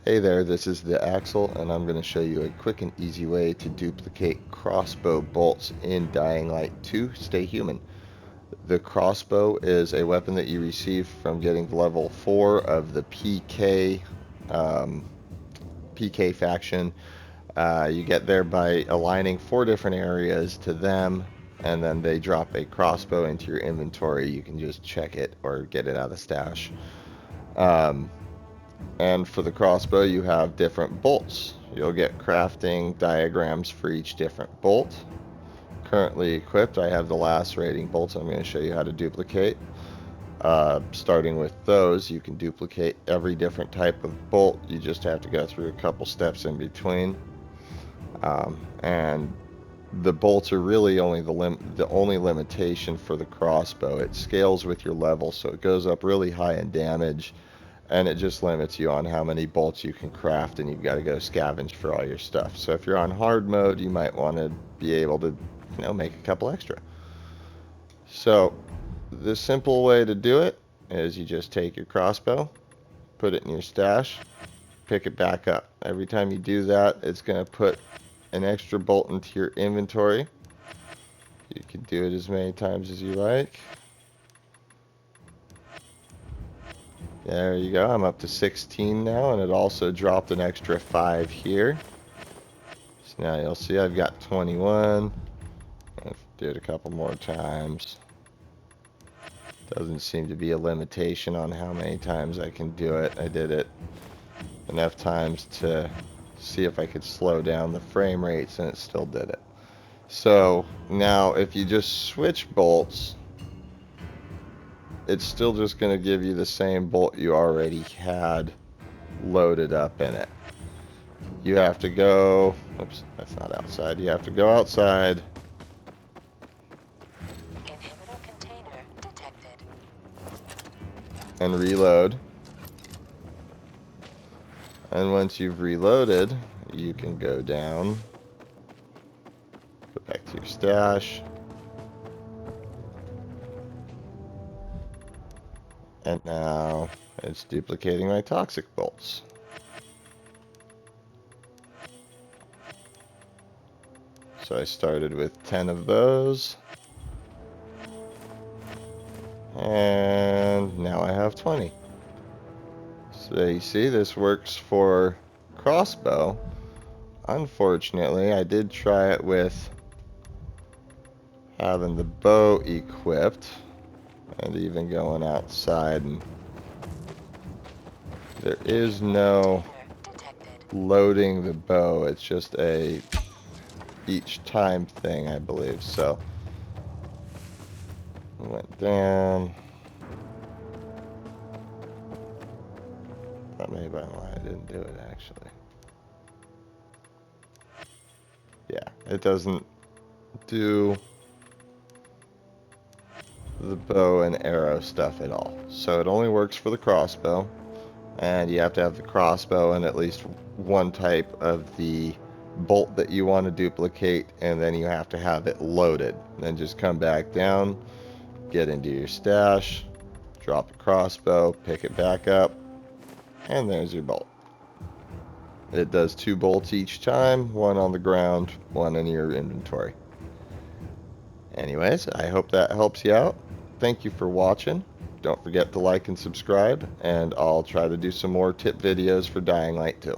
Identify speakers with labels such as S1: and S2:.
S1: Hey there, this is the Axle, and I'm going to show you a quick and easy way to duplicate crossbow bolts in Dying Light 2 Stay Human. The crossbow is a weapon that you receive from getting level 4 of the PK faction. You get there by aligning 4 different areas to them, and then they drop a crossbow into your inventory. You can just check it or get it out of the stash. And for the crossbow, you have different bolts. You'll get crafting diagrams for each different bolt. Currently equipped, I have the lacerating bolts I'm going to show you how to duplicate. Starting with those, you can duplicate every different type of bolt. You just have to go through a couple steps in between. And the bolts are really only the only limitation for the crossbow. It scales with your level, so it goes up really high in damage, and it just limits you on how many bolts you can craft, and you've got to go scavenge for all your stuff. So if you're on hard mode, you might want to be able to, make a couple extra. So the simple way to do it is you just take your crossbow, put it in your stash, pick it back up. Every time you do that, it's going to put an extra bolt into your inventory. You can do it as many times as you like. There you go. I'm up to 16 now, and it also dropped an extra 5 here. So now you'll see I've got 21. I'll do it a couple more times. Doesn't seem to be a limitation on how many times I can do it. I did it enough times to see if I could slow down the frame rates, and it still did it. So now if you just switch bolts, it's still just going to give you the same bolt you already had loaded up in it. You have to go, oops, that's not outside. You have to go outside.
S2: Inhibitor container detected.
S1: And reload. And once you've reloaded, you can go down, go back to your stash, and now it's duplicating my toxic bolts. So I started with 10 of those, and now I have 20. So you see, this works for crossbow. Unfortunately, I did try it with having the bow equipped and even going outside, and there is no loading the bow. It's just a each time thing, I believe. So went down. That may be why I didn't do it, actually. Yeah, it doesn't do the bow and arrow stuff at all. So it only works for the crossbow, and you have to have the crossbow and at least one type of the bolt that you want to duplicate, and then you have to have it loaded. Then just come back down, get into your stash, drop a crossbow, pick it back up, and there's your bolt. It does 2 bolts each time, 1 on the ground, 1 in your inventory. Anyways, I hope that helps you out. Thank you for watching. Don't forget to like and subscribe, and I'll try to do some more tip videos for Dying Light 2.